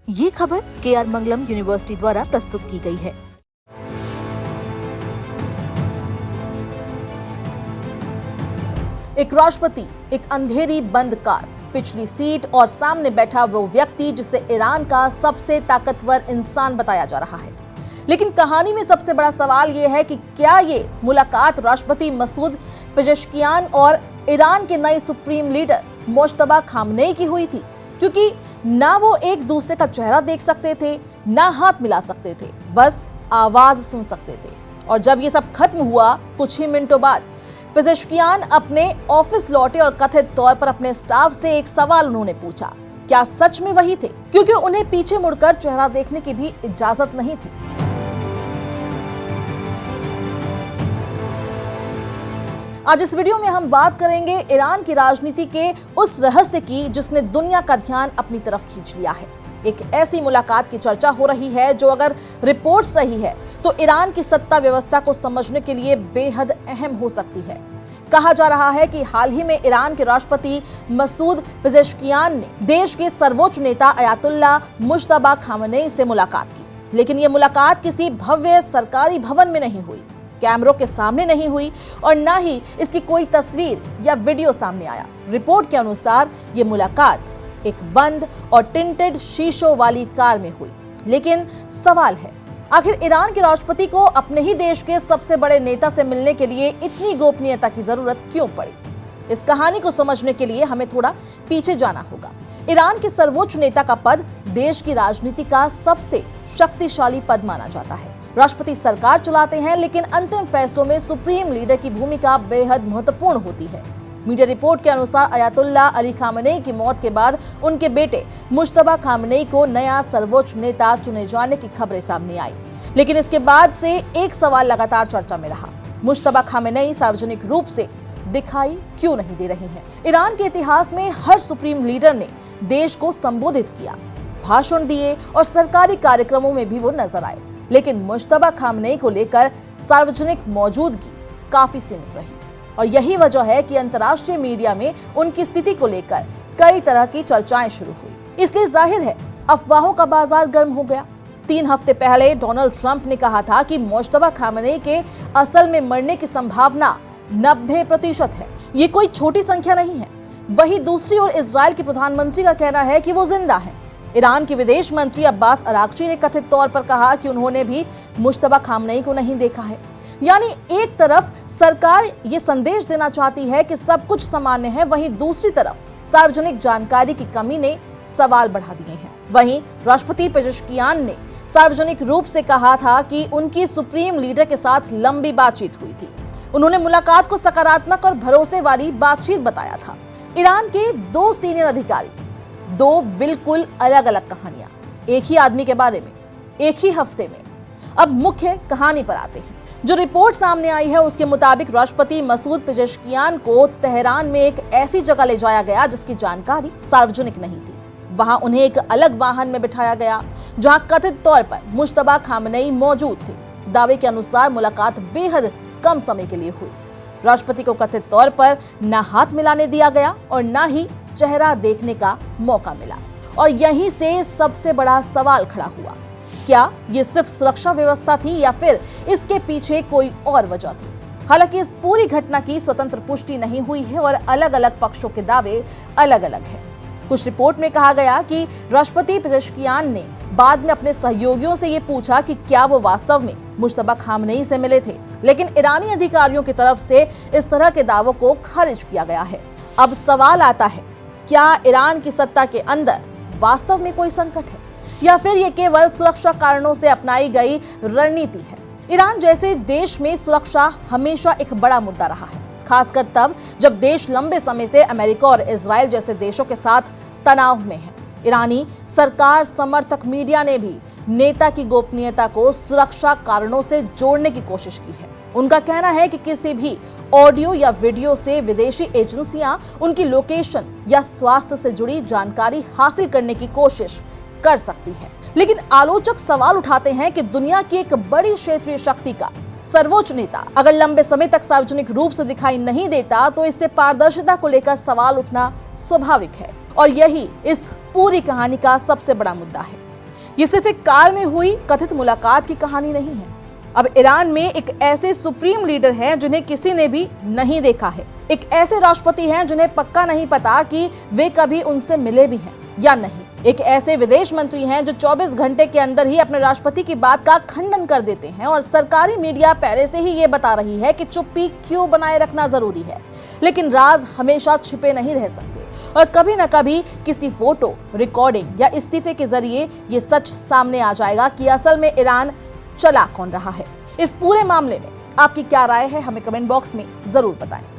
ये खबर KR मंगलम university द्वारा प्रस्तुत की गई है। एक राष्ट्रपति, एक अंधेरी बंद कार, पिछली सीट और सामने बैठा वो व्यक्ति जिसे ईरान का सबसे ताकतवर इंसान बताया जा रहा है। लेकिन कहानी में सबसे बड़ा सवाल ये है कि क्या ये मुलाकात राष्ट्रपति मसूद पेजेश्कियान और ईरान के नए सुप्रीम लीडर मुज्तबा खामनेई की हुई थी? क्योंकि ना वो एक दूसरे का चेहरा देख सकते थे, ना हाथ मिला सकते थे, बस आवाज सुन सकते थे। और जब ये सब खत्म हुआ, कुछ ही मिनटों बाद पेजेश्कियान अपने ऑफिस लौटे और कथित तौर पर अपने स्टाफ से एक सवाल उन्होंने पूछा। क्या सच में वही थे? क्योंकि उन्हें पीछे मुड़कर चेहरा देखने की भी इजाजत नहीं थी। आज इस वीडियो में हम बात करेंगे ईरान की राजनीति के उस रहस्य की जिसने दुनिया का ध्यान अपनी तरफ खींच लिया है। एक ऐसी मुलाकात की चर्चा हो रही है जो अगर रिपोर्ट सही है तो ईरान की सत्ता व्यवस्था को समझने के लिए बेहद अहम हो सकती है। कहा जा रहा है कि हाल ही में ईरान के राष्ट्रपति मसूद पेजेश्कियान ने देश के सर्वोच्च नेता अयातुल्ला मुज्तबा खामनेई से मुलाकात की। लेकिन यह मुलाकात किसी भव्य सरकारी भवन में नहीं हुई, कैमरों के सामने नहीं हुई और ना ही इसकी कोई तस्वीर या वीडियो सामने आया। रिपोर्ट के अनुसार ये मुलाकात एक बंद और टिंटेड शीशों वाली कार में हुई। लेकिन सवाल है, आखिर ईरान के राष्ट्रपति को अपने ही देश के सबसे बड़े नेता से मिलने के लिए इतनी गोपनीयता की जरूरत क्यों पड़ी? इस कहानी को समझने के लिए हमें थोड़ा पीछे जाना होगा। ईरान के सर्वोच्च नेता का पद देश की राजनीति का सबसे शक्तिशाली पद माना जाता है। राष्ट्रपति सरकार चलाते हैं, लेकिन अंतिम फैसलों में सुप्रीम लीडर की भूमिका बेहद महत्वपूर्ण होती है। मीडिया रिपोर्ट के अनुसार अयातुल्ला अली खामनेई की मौत के बाद उनके बेटे मुज्तबा खामनेई को नया सर्वोच्च नेता चुने जाने की खबरें सामने आई। लेकिन इसके बाद से एक सवाल लगातार चर्चा में रहा, मुज्तबा खामनेई सार्वजनिक रूप से दिखाई क्यों नहीं दे रही हैं? ईरान के इतिहास में हर सुप्रीम लीडर ने देश को संबोधित किया, भाषण दिए और सरकारी कार्यक्रमों में भी वो नजर आए। लेकिन मुज्तबा खामनेई को लेकर सार्वजनिक मौजूदगी काफी सीमित रही और यही वजह है कि अंतर्राष्ट्रीय मीडिया में उनकी स्थिति को लेकर कई तरह की चर्चाएं शुरू हुई। इसलिए जाहिर है अफवाहों का बाजार गर्म हो गया। 3 हफ्ते पहले डोनाल्ड ट्रंप ने कहा था कि मुज्तबा खामनेई के असल में मरने की संभावना 90% है। ये कोई छोटी संख्या नहीं है। वहीं दूसरी ओर इजराइल के प्रधानमंत्री का कहना है कि वो जिंदा है। ईरान के विदेश मंत्री अब्बास अरागची ने कथित तौर पर कहा कि उन्होंने भी मुज्तबा खामनेई को नहीं देखा है। यानी एक तरफ सरकार ये संदेश देना चाहती है कि सब कुछ सामान्य है, वहीं दूसरी तरफ सार्वजनिक जानकारी की कमी ने सवाल बढ़ा दिए हैं। वहीं राष्ट्रपति पेजेश्कियान ने सार्वजनिक रूप से कहा था कि उनकी सुप्रीम लीडर के साथ लंबी बातचीत हुई थी। उन्होंने मुलाकात को सकारात्मक और भरोसे वाली बातचीत बताया था। ईरान के 2 सीनियर अधिकारी, 2 बिल्कुल अलग अलग कहानियां, एक ही आदमी के बारे में, एक ही हफ्ते में। अब मुख्य कहानी पर आते हैं। जो रिपोर्ट सामने आई है उसके मुताबिक राष्ट्रपति मसूद पेजेश्कियान को तेहरान में एक ऐसी जगह ले जाया गया जिसकी जानकारी सार्वजनिक नहीं थी। वहां उन्हें एक अलग वाहन में बिठाया गया जहां कथित तौर पर मुज्तबा खामनेई मौजूद थे। दावे के अनुसार मुलाकात बेहद कम समय के लिए हुई। राष्ट्रपति को कथित तौर पर न हाथ मिलाने दिया गया और न ही चेहरा देखने का मौका मिला। और यहीं से सबसे बड़ा सवाल खड़ा हुआ, क्या ये सिर्फ सुरक्षा व्यवस्था थी या फिर इसके पीछे कोई और वजह थी? हालांकि इस पूरी घटना की स्वतंत्र पुष्टि नहीं हुई है और अलग अलग पक्षों के दावे अलग अलग हैं। कुछ रिपोर्ट में कहा गया कि राष्ट्रपति पेजेश्कियान ने बाद में अपने सहयोगियों से ये पूछा कि क्या वो वास्तव में मुज्तबा खामनेई से मिले थे, लेकिन ईरानी अधिकारियों की तरफ से इस तरह के दावों को खारिज किया गया है। अब सवाल आता है, क्या ईरान की सत्ता के अंदर वास्तव में कोई संकट है या फिर ये केवल सुरक्षा कारणों से अपनाई गई रणनीति है? ईरान जैसे देश में सुरक्षा हमेशा एक बड़ा मुद्दा रहा है, खासकर तब जब देश लंबे समय से अमेरिका और इजराइल जैसे देशों के साथ तनाव में है। ईरानी सरकार समर्थक मीडिया ने भी नेता की गोपनीयता को सुरक्षा कारणों से जोड़ने की कोशिश की है। उनका कहना है कि किसी भी ऑडियो या वीडियो से विदेशी एजेंसियां उनकी लोकेशन या स्वास्थ्य से जुड़ी जानकारी हासिल करने की कोशिश कर सकती है। लेकिन आलोचक सवाल उठाते हैं कि दुनिया की एक बड़ी क्षेत्रीय शक्ति का सर्वोच्च नेता अगर लंबे समय तक सार्वजनिक रूप से दिखाई नहीं देता तो इससे पारदर्शिता को लेकर सवाल उठना स्वाभाविक है और यही इस पूरी कहानी का सबसे बड़ा मुद्दा है। ये सिर्फ एक कार में हुई कथित मुलाकात की कहानी नहीं है। अब ईरान में एक ऐसे सुप्रीम लीडर हैं जिन्हें किसी ने भी नहीं देखा है। एक ऐसे राष्ट्रपति हैं जिन्हें पक्का नहीं पता कि वे कभी उनसे मिले भी हैं या नहीं। एक ऐसे विदेश मंत्री हैं जो 24 घंटे के अंदर ही अपने राष्ट्रपति की बात का खंडन कर देते हैं और सरकारी मीडिया पहले से ही ये बता रही है कि चुप्पी क्यों बनाए रखना जरूरी है। लेकिन राज हमेशा छिपे नहीं रह सकते और कभी न कभी किसी फोटो, रिकॉर्डिंग या इस्तीफे के जरिए ये सच सामने आ जाएगा कि असल में ईरान चला कौन रहा है। इस पूरे मामले में आपकी क्या राय है, हमें कमेंट बॉक्स में जरूर बताएं।